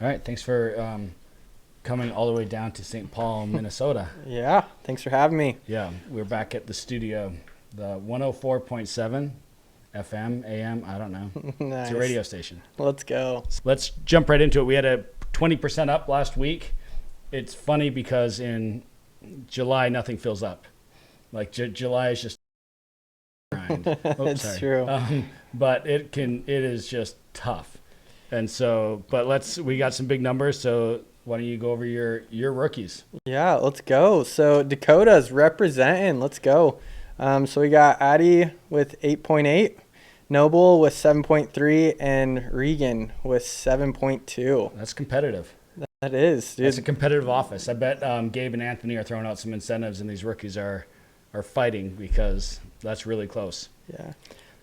All right, thanks for coming all the way down to St. Paul, Minnesota. Yeah, thanks for having me. Yeah, we're back at the studio, the 104.7 FM, AM, I don't know. Nice. It's a radio station. Let's go. Let's jump right into it. We had a 20% up last week. It's funny because in July, nothing fills up. Like July is just grind. It's true. But it is just tough. And so, but we got some big numbers. So why don't you go over your rookies? Yeah, let's go. So Dakota's representing. Let's go. So we got Addie with 8.8, Noble with 7.3, and Regan with 7.2. That's competitive. That is, dude. It's a competitive office. I bet Gabe and Anthony are throwing out some incentives, and these rookies are fighting because that's really close. Yeah,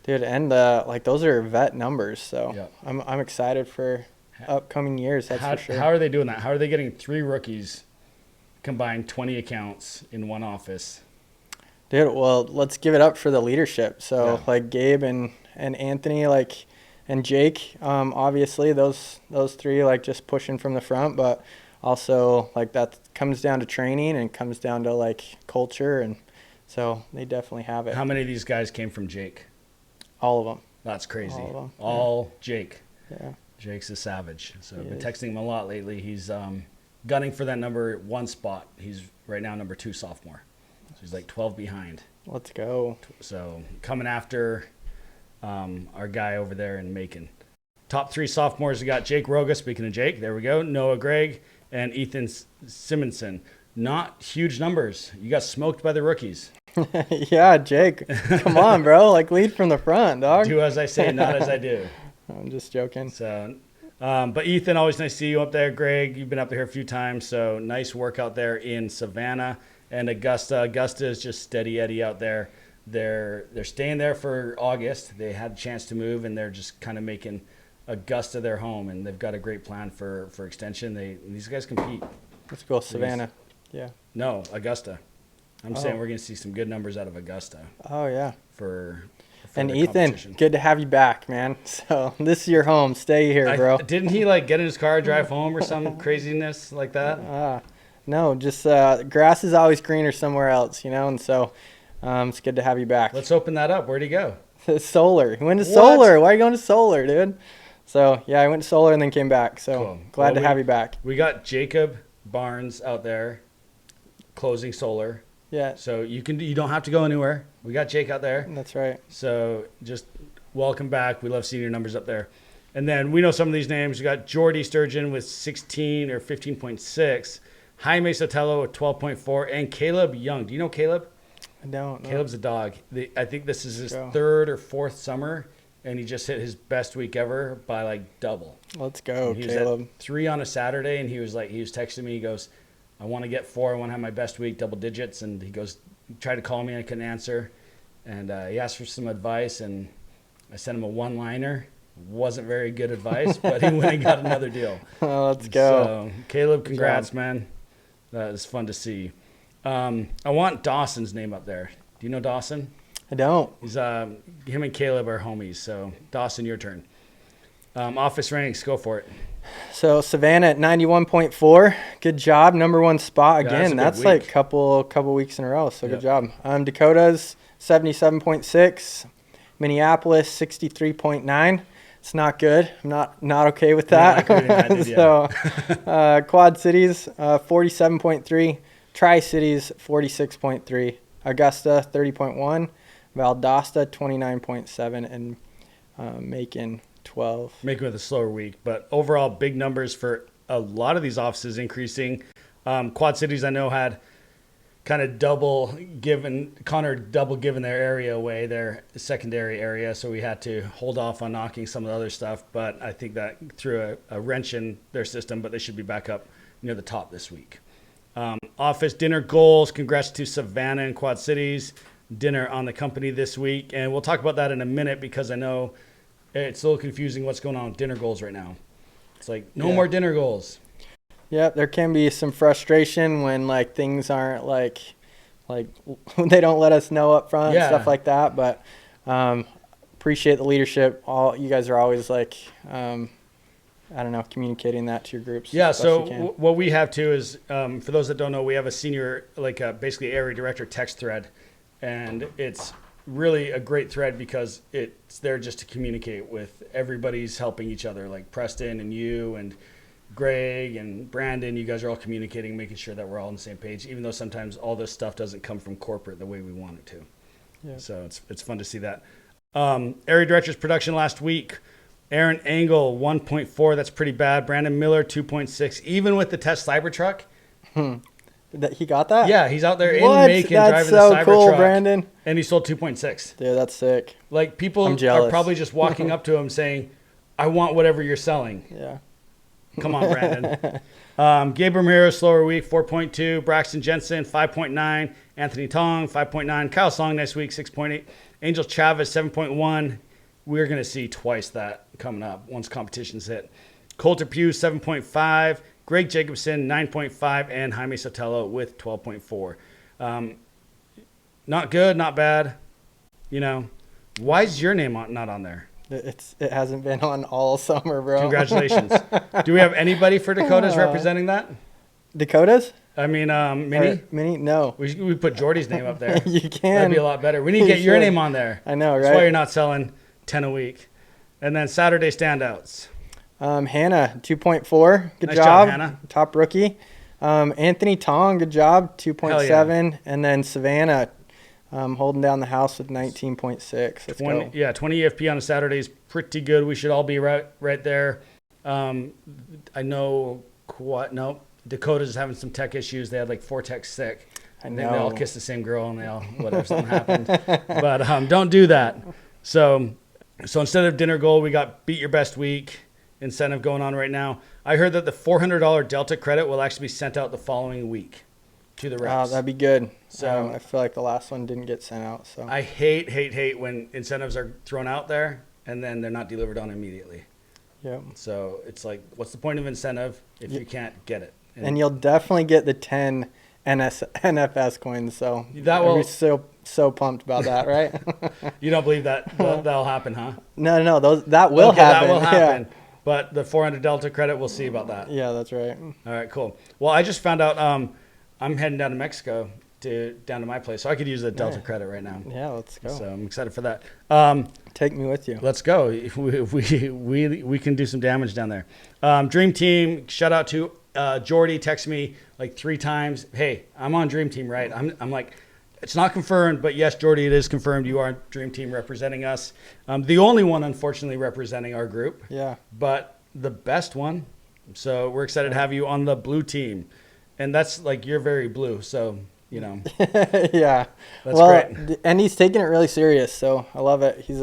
dude, and those are vet numbers. So yeah. I'm excited for upcoming years. That's for sure. How are they doing that? How are they getting 3 rookies combined 20 accounts in one office? Dude, well, let's give it up for the leadership. So, Yeah. like Gabe and Anthony, and Jake, obviously those 3 just pushing from the front, but also that comes down to training and comes down to culture, and so they definitely have it. How many of these guys came from Jake? All of them. That's crazy. All of them. All Jake. Yeah. Jake's a savage. So I've been He is. texting him a lot lately. He's gunning for that number 1 spot. He's right now number 2 sophomore. So he's 12 behind. Let's go. So coming after our guy over there in Macon. Top 3 sophomores, we got Jake Roga, speaking of Jake, there we go, Noah Gregg, and Ethan Simonson. Not huge numbers. You got smoked by the rookies. Yeah, Jake. Come on, bro. Lead from the front, dog. Do as I say, not as I do. I'm just joking. So, but Ethan, always nice to see you up there. Greg, you've been up here a few times, so nice work out there in Savannah. And Augusta is just steady Eddie out there. They're staying there for August. They had a chance to move, and they're just kind of making Augusta their home, and they've got a great plan for extension. These guys compete. Let's go, Savannah. Yeah. No, Augusta. I'm saying we're going to see some good numbers out of Augusta. Oh, yeah. For and the Ethan, good to have you back, man. So this is your home. Stay here, bro. Didn't he get in his car, drive home, or some craziness like that? No, just grass is always greener somewhere else, and so it's good to have you back. Let's open that up. Where'd he go? Solar. He went to What? Solar. Why are you going to Solar, dude? So, yeah, I went to Solar and then came back. So Cool. glad to have you back. We got Jacob Barnes out there closing Solar. Yeah. So you don't have to go anywhere. We got Jake out there. That's right. So just welcome back. We love seeing your numbers up there. And then we know some of these names. We got Jordy Sturgeon with 16 or 15.6, Jaime Sotelo with 12.4, and Caleb Young. Do you know Caleb? I don't know. Caleb's a dog. I think this is his Go. 3rd or 4th summer, and he just hit his best week ever by double. Let's go, He Caleb. was at 3 on a Saturday, and he was texting me. He goes, I want to get 4. I want to have my best week, double digits. And he goes, he tried to call me, I couldn't answer. And he asked for some advice, and I sent him a one-liner. Wasn't very good advice, but he went and got another deal. Let's go. So, Caleb, congrats, man. That is fun to see. I want Dawson's name up there. Do you know Dawson? I don't. He's him and Caleb are homies. So, Dawson, your turn. Office ranks, go for it. So Savannah at 91.4. Good job. Number 1 spot again. that's a That's good week. couple weeks in a row. So Yep. good job. Dakota's 77.6. Minneapolis 63.9. It's not good. I'm not okay with that. Not including that, dude, So Quad Cities 47.3. Tri-Cities 46.3. Augusta 30.1. Valdosta 29.7, and Macon 12. Macon with a slower week, but overall big numbers for a lot of these offices increasing. Quad Cities, I know, had kind of double given their area away, their secondary area, so we had to hold off on knocking some of the other stuff, but I think that threw a wrench in their system, but they should be back up near the top this week. Office dinner goals, congrats to Savannah and Quad Cities. Dinner on the company this week, and we'll talk about that in a minute because I know it's a little confusing what's going on with dinner goals right now. It's no more dinner goals. Yeah, there can be some frustration when things aren't they don't let us know up front and stuff like that. But appreciate the leadership. All you guys are always I don't know, communicating that to your groups. Yeah. as best So you can. what we have too is, for those that don't know, we have a senior, basically area director text thread, and it's really a great thread because it's there just to communicate with everybody's helping each other, like Preston and you and Greg and Brandon. You guys are all communicating, making sure that we're all on the same page, even though sometimes all this stuff doesn't come from corporate the way we want it to. Yeah. So it's fun to see that. Area directors production last week. Aaron Engel, 1.4. That's pretty bad. Brandon Miller, 2.6. Even with the test Cybertruck. He got that? Yeah, he's out there What? in Macon That's driving so the Cybertruck. cool, Brandon. And he sold 2.6. Dude, that's sick. Like, people I'm are jealous. probably just walking up to him saying, I want whatever you're selling. Yeah. Come on, Brandon. Gabe Ramirez, slower week, 4.2. Braxton Jensen, 5.9. Anthony Tong, 5.9. Kyle Song, next week, 6.8. Angel Chavez, 7.1. We're going to see twice that coming up once competitions hit. Coulter Pugh, 7.5. Greg Jacobson, 9.5. And Jaime Sotelo with 12.4. Not good, not bad. You know, why is your name not on there? It hasn't been on all summer, bro. Congratulations. Do we have anybody for Dakotas representing that? Dakotas? I mean, Mini? Mini? No. We put Jordy's name up there. You can. That'd be a lot better. We need to You get your should. name on there. I know, right? That's why you're not selling 10 a week. And then Saturday standouts. Hannah, 2.4. Good Nice job. job, Hannah. Top rookie. Anthony Tong, good job. 2.7. And then Savannah holding down the house with 19.6. Let's go. Yeah, 20 EFP on a Saturday is pretty good. We should all be right there. I know Dakota's is having some tech issues. They had like 4 techs sick. I And know. then they all kissed the same girl and they all, whatever, something happened. But don't do that. So instead of dinner goal, we got beat your best week incentive going on right now. I heard that the $400 Delta credit will actually be sent out the following week to the reps. That'd be good. So- I feel like the last one didn't get sent out. So I hate when incentives are thrown out there and then they're not delivered on immediately. Yep. So it's like, what's the point of incentive if you can't get it? And you'll definitely get the 10 NFS coins. So That will- I'll be so pumped about that, right? You don't believe that'll happen, huh? No, that will Okay, happen. that will happen. Yeah. But the 400 Delta credit, we'll see about that. Yeah, that's right. All right, cool. Well, I just found out I'm heading down to Mexico down to my place, so I could use the Delta credit right now. Yeah, let's go. So I'm excited for that. Take me with you. Let's go. If we can do some damage down there. Dream Team, shout out to Jordy. Text me like 3 times. Hey, I'm on Dream Team, right? I'm like, it's not confirmed, but yes, Jordy, it is confirmed. You are Dream Team representing us. The only one, unfortunately, representing our group. Yeah. But the best one. So we're excited to have you on the blue team. And that's like, you're very blue. So, you know. Yeah. That's great. And he's taking it really serious. So I love it. He's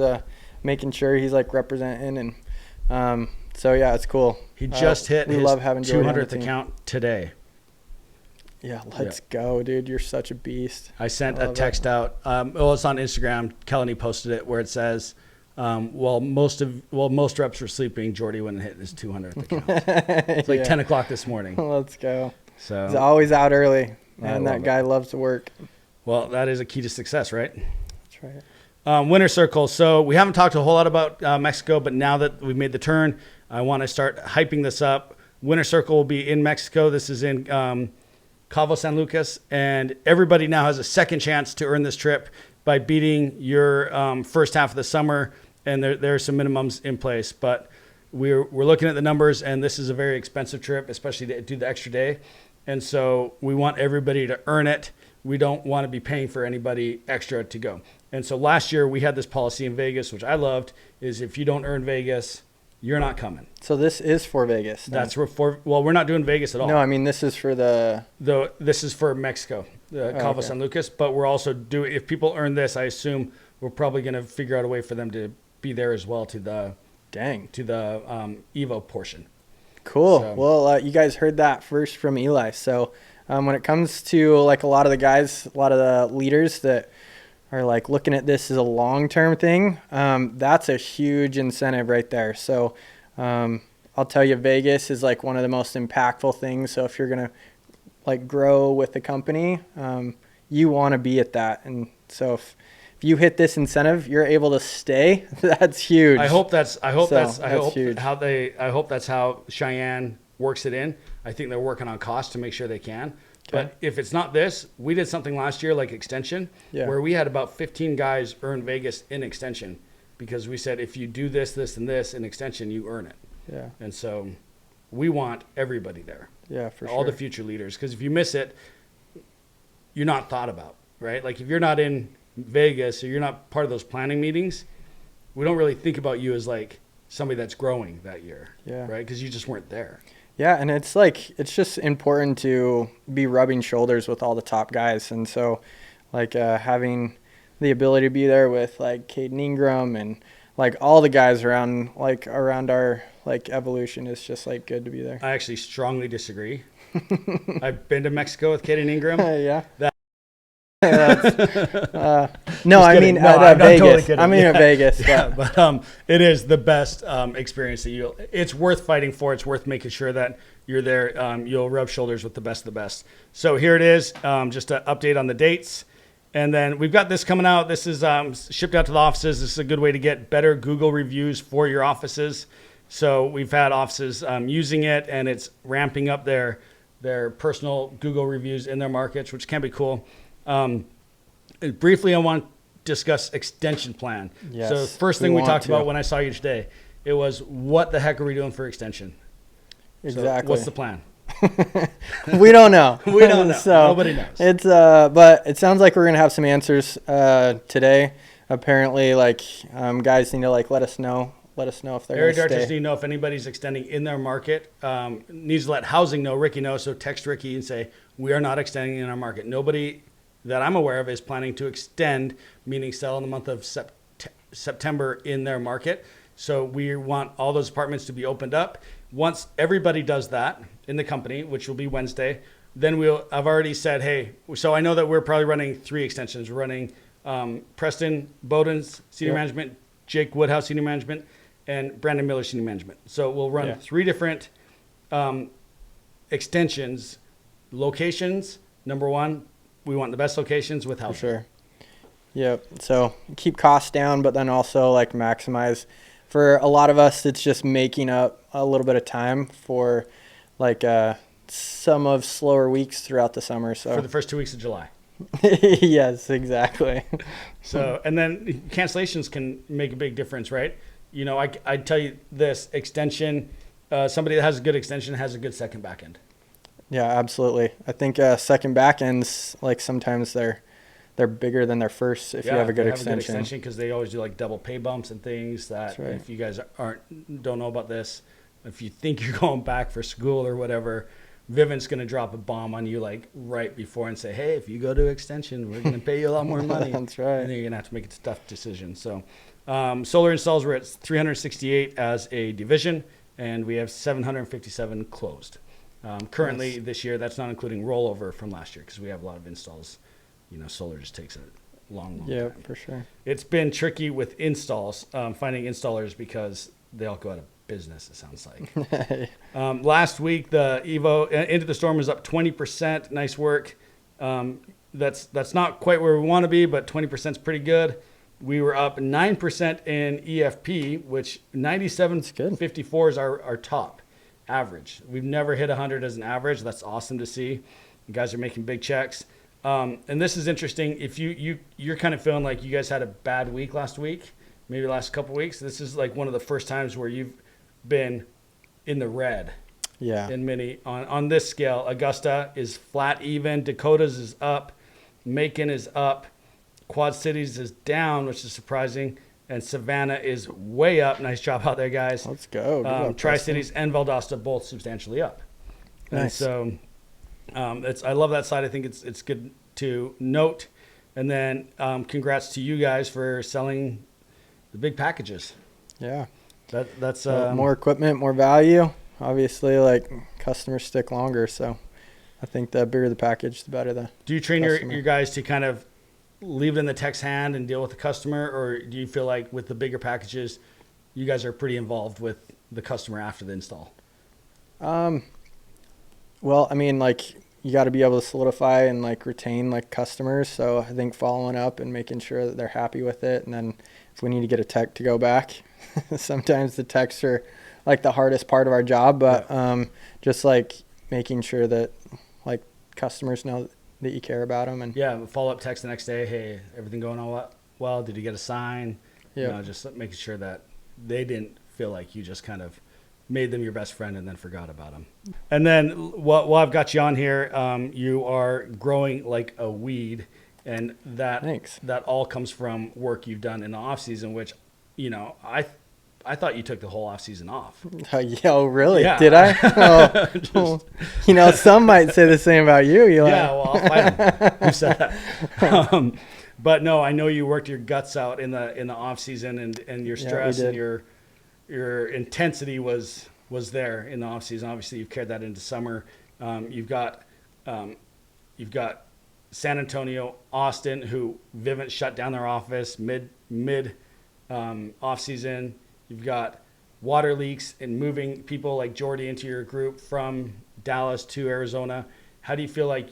making sure he's like representing. And so, yeah, it's cool. He just hit his love having Jordy on the 200th team. account today. Yeah, let's go, dude. You're such a beast. I sent a love text out. Well, it's on Instagram. Kelly posted it where it says, while most reps were sleeping, Jordy went and hit his 200th account. It's like 10 o'clock this morning. Let's go. So He's always out early. Man, love that it. guy loves to work. well, that is a key to success, right? That's right. Winter Circle. So we haven't talked a whole lot about Mexico, but now that we've made the turn, I want to start hyping this up. Winter Circle will be in Mexico. This is in Cabo San Lucas, and everybody now has a second chance to earn this trip by beating your first half of the summer, and there are some minimums in place. But we're looking at the numbers, and this is a very expensive trip, especially to do the extra day. And so we want everybody to earn it. We don't want to be paying for anybody extra to go. And so last year we had this policy in Vegas, which I loved, is if you don't earn Vegas, you're not coming. So this is for Vegas. then? That's well, we're not doing Vegas at all. No, I mean this is for the. Though this is for Mexico, Cabo okay. San Lucas, but we're also doing, if people earn this, I assume we're probably going to figure out a way for them to be there as well to the Dang. Evo portion. Cool. So- Well, you guys heard that first from Eli. So when it comes to like a lot of the guys, a lot of the leaders that are like looking at this as a long-term thing, that's a huge incentive right there. So I'll tell you, Vegas is like one of the most impactful things. So if you're going to like grow with the company, you want to be at that. And so if if you hit this incentive, you're able to stay. That's huge. I hope that's huge. I hope that's how Cheyenne works it in. I think they're working on cost to make sure they can. Okay. But if it's not this, we did something last year like extension, where we had about 15 guys earn Vegas in extension because we said if you do this, this, and this in extension, you earn it. Yeah. And so we want everybody there. Yeah, for sure. All the future leaders, because if you miss it, you're not thought about, right? Like if you're not in Vegas or you're not part of those planning meetings, we don't really think about you as like somebody that's growing that year, right? Because you just weren't there. Yeah, and it's like it's just important to be rubbing shoulders with all the top guys, and so like having the ability to be there with like Caden Ingram and like all the guys around our like evolution is just like good to be there. I actually strongly disagree. I've been to Mexico with Caden Ingram. Yeah. No, I mean at Vegas. Totally I mean at Vegas. Yeah, but it is the best experience that it's worth fighting for. It's worth making sure that you're there. You'll rub shoulders with the best of the best. So here it is, just an update on the dates. And then we've got this coming out. This is shipped out to the offices. This is a good way to get better Google reviews for your offices. So we've had offices using it, and it's ramping up their personal Google reviews in their markets, which can be cool. Briefly, I want to discuss extension plan. Yes, so first thing we talked about when I saw you today, it was what the heck are we doing for extension? Exactly. So what's the plan? We don't know. We don't know. So nobody knows. It's but it sounds like we're gonna have some answers today. Apparently, like guys need to like let us know if they're Area going to stay. directors need to know if anybody's extending in their market. Needs to let housing know, Ricky know. So text Ricky and say, we are not extending in our market. Nobody that I'm aware of is planning to extend, meaning sell in the month of September in their market. So we want all those apartments to be opened up. Once everybody does that in the company, which will be Wednesday, then I've already said, hey, so I know that we're probably running 3 extensions. We're running Preston Bowden's senior management, Jake Woodhouse senior management, and Brandon Miller senior management. So we'll run 3 different extensions. Locations, number 1, we want the best locations with housing. For sure. Yep. So keep costs down, but then also like maximize. For a lot of us, it's just making up a little bit of time for like some of slower weeks throughout the summer. So for the first 2 weeks of July. Yes, exactly. So, and then cancellations can make a big difference, right? You know, I tell you this, extension, somebody that has a good extension has a good second back end. Yeah, absolutely. I think second back ends, like sometimes they're bigger than their first if you have a good extension. Because they always do like double pay bumps and things that if you guys don't know about this, if you think you're going back for school or whatever, Vivint's going to drop a bomb on you like right before and say, hey, if you go to extension, we're going to pay you a lot more money. That's right. And then you're going to have to make a tough decision. So solar installs were at 368 as a division, and we have 757 closed. Currently this year, that's not including rollover from last year because we have a lot of installs. You know, solar just takes a long time. Yeah, for sure. It's been tricky with installs, finding installers because they all go out of business, it sounds like. Last week, the Evo Into the Storm was up 20%. Nice work. That's not quite where we want to be, but 20% is pretty good. We were up 9% in EFP, which 97.54 is our top average. We've never hit 100 as an average. That's awesome to see. You guys are making big checks. And this is interesting. If you're kind of feeling like you guys had a bad week last week, maybe the last couple of weeks, this is like one of the first times where you've been in the red. Yeah. In many on this scale, Augusta is flat even, Dakotas is up, Macon is up, Quad Cities is down, which is surprising, and Savannah is way up. Nice job out there, guys. Let's go. Tri-Cities and Valdosta both substantially up. Nice. And so I love that side. I think it's good to note. And then congrats to you guys for selling the big packages. Yeah. That's more equipment, more value. Obviously, like customers stick longer, so I think the bigger the package, the better the. Do you train your guys to kind of leave it in the tech's hand and deal with the customer, or do you feel like with the bigger packages, you guys are pretty involved with the customer after the install? Well, I mean, like you got to be able to solidify and like retain like customers. So I think following up and making sure that they're happy with it. And then if we need to get a tech to go back, sometimes the techs are like the hardest part of our job, but just like making sure that like customers know that you care about them. And follow up text the next day. Hey, everything going on well? Did you get a sign? Yeah. You know, just making sure that they didn't feel like you just kind of made them your best friend and then forgot about them. And then while I've got you on here, you are growing like a weed, and that all comes from work you've done in the off season, which, you know, I thought you took the whole off season off. Oh, really? Yeah. Did I? You know, some might say the same about you. Yeah, well, I'll fight them. Who said that? But no, I know you worked your guts out in the off season, and your stress and your intensity was there in the off season. Obviously, you've carried that into summer. You've got San Antonio, Austin, who Vivint shut down their office mid off season. You've got water leaks and moving people like Jordy into your group from Dallas to Arizona. How do you feel like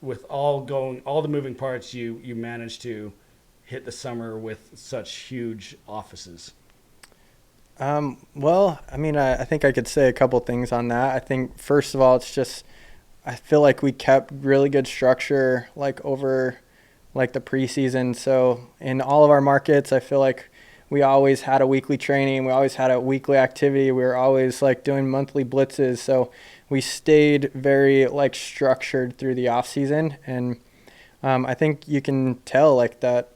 with all the moving parts, you managed to hit the summer with such huge offices? Well, I mean, I think I could say a couple things on that. I think first of all, it's just, I feel like we kept really good structure like over like the preseason. So in all of our markets, I feel like we always had a weekly training. We always had a weekly activity. We were always like doing monthly blitzes. So we stayed very like structured through the off season. And I think you can tell like that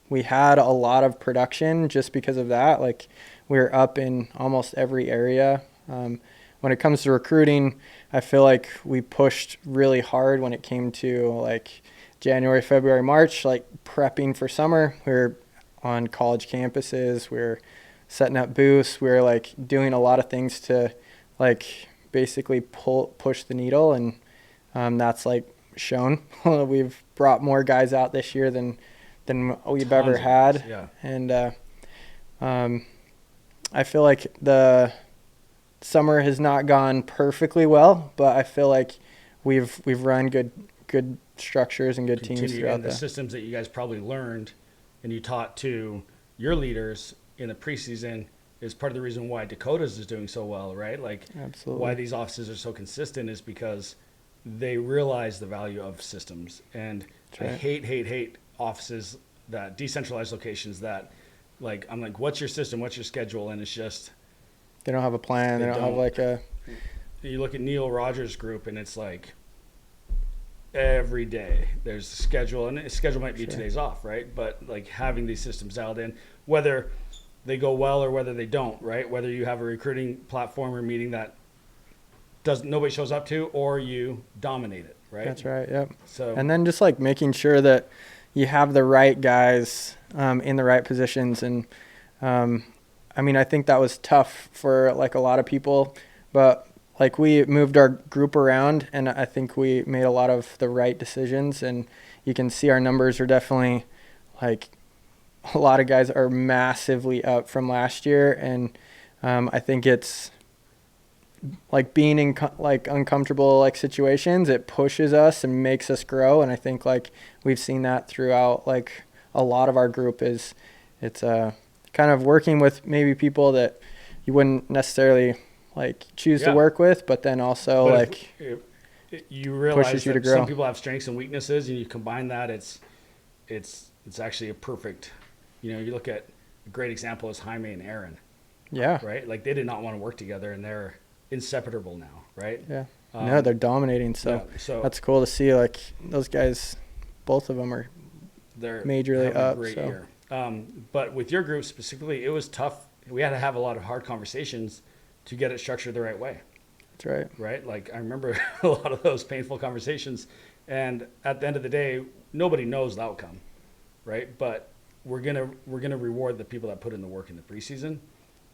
we had a lot of production just because of that. Like we were up in almost every area. When it comes to recruiting, I feel like we pushed really hard when it came to like January, February, March, like prepping for summer. We were on college campuses. We were setting up booths. We were like doing a lot of things to like basically push the needle. And that's like shown. We've brought more guys out this year than we've ever had. Yeah. And I feel like the summer has not gone perfectly well, but I feel like we've run good structures and good teams throughout the systems that you guys probably learned and you taught to your leaders in the preseason is part of the reason why Dakota's is doing so well, right? Like absolutely. Why these offices are so consistent is because they realize the value of systems. And I hate offices that decentralized locations that like, I'm like, what's your system? What's your schedule? And it's just, they don't have a plan. They don't have like you look at Neil Rogers' group and it's like every day there's a schedule, and a schedule might be 2 days off, right? But like having these systems dialed in, whether they go well or whether they don't, right? Whether you have a recruiting platform or meeting that nobody shows up to, or you dominate it, right? That's right. Yep. So, and then just like making sure that you have the right guys in the right positions. And I mean, I think that was tough for like a lot of people, but like we moved our group around, and I think we made a lot of the right decisions. And you can see our numbers are definitely like a lot of guys are massively up from last year. And I think it's like being in like uncomfortable like situations, it pushes us and makes us grow. And I think like we've seen that throughout like a lot of our group is it's kind of working with maybe people that you wouldn't necessarily like choose to work with, but then also you realize pushes you that to grow. Some people have strengths and weaknesses, and you combine that, it's actually a perfect, you know, you look at a great example is Jaime and Aaron. Yeah. Right? Like they did not want to work together, and they're inseparable now, right? Yeah. No, they're dominating. So that's cool to see. Like those guys, both of them they're majorly up. Great year. But with your group specifically, it was tough. We had to have a lot of hard conversations to get it structured the right way. That's right. Right? Like I remember a lot of those painful conversations, and at the end of the day, nobody knows the outcome, right? But we're gonna reward the people that put in the work in the preseason.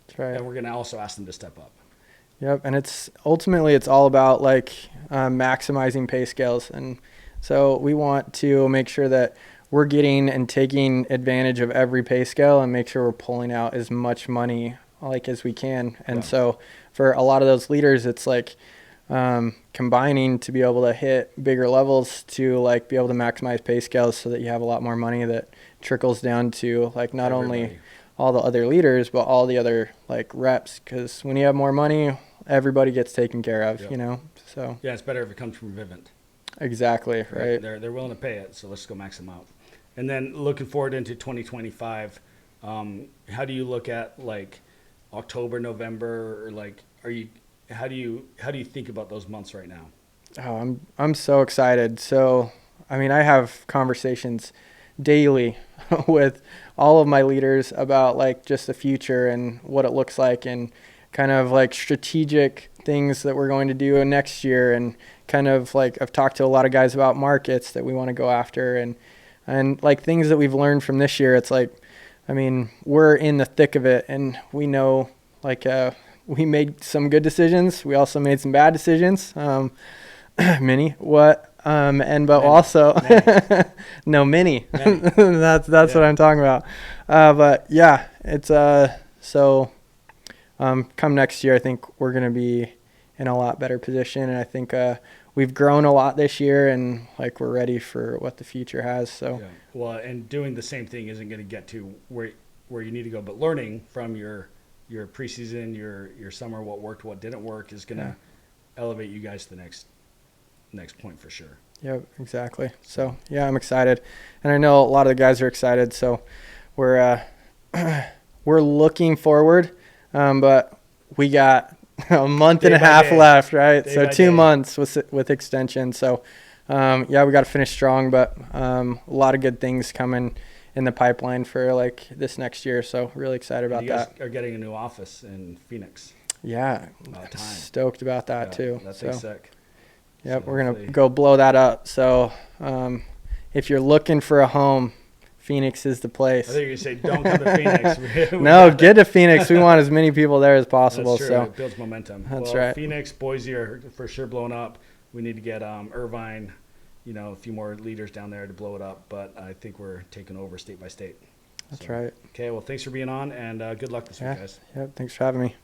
That's right. And we're gonna also ask them to step up. Yep, and it's all about like maximizing pay scales, and so we want to make sure that we're getting and taking advantage of every pay scale and make sure we're pulling out as much money like as we can. And so for a lot of those leaders, it's like combining to be able to hit bigger levels to like be able to maximize pay scales so that you have a lot more money that trickles down to like not only Everybody. all the other leaders, but all the other like reps. Because when you have more money, everybody gets taken care of, Yep. you know? So Yeah, it's better if it comes from Vivint. exactly, right? They're willing to pay it, so let's go max them out. And then looking forward into 2025, how do you look at like October, November, or like how do you think about those months right now? Oh, I'm so excited. So, I mean, I have conversations daily with all of my leaders about like just the future and what it looks like and kind of like strategic things that we're going to do next year and kind of like I've talked to a lot of guys about markets that we want to go after and like things that we've learned from this year. It's like, I mean, we're in the thick of it and we know like we made some good decisions. We also made some bad decisions. Mini what and but Many. also Many. no mini. Many. That's Yeah. what I'm talking about. But yeah, it's so come next year I think we're gonna be in a lot better position, and I think we've grown a lot this year and like we're ready for what the future has. So Yeah. Well, and doing the same thing isn't going to get to where you need to go, but learning from your preseason, your summer, what worked, what didn't work, is going to elevate you guys to the next point for sure. yeah, exactly. So yeah, I'm excited, and I know a lot of the guys are excited. So we're we're looking forward, but we got a month Day and a by half day. left, right? Day So by 2 day. months with extension. So yeah, we got to finish strong, but a lot of good things coming in the pipeline for like this next year. So really excited And about you guys that. are getting a new office in Phoenix. Yeah, About time. stoked about that Yeah, too. That's So sick. yep, So we're gonna hopefully- go blow that up. So if you're looking for a home, Phoenix is the I place. think you say don't come to Phoenix. We No, got get to Phoenix. We want as many people there as possible. That's true. So It builds momentum. That's well, right. Phoenix, Boise are for sure blowing up. We need to get Irvine, a few more leaders down there to blow it up. But I think we're taking over state by state. that's So, right. Okay. Well, thanks for being on, and good luck this Yeah. week, guys. Yep. Thanks for having me.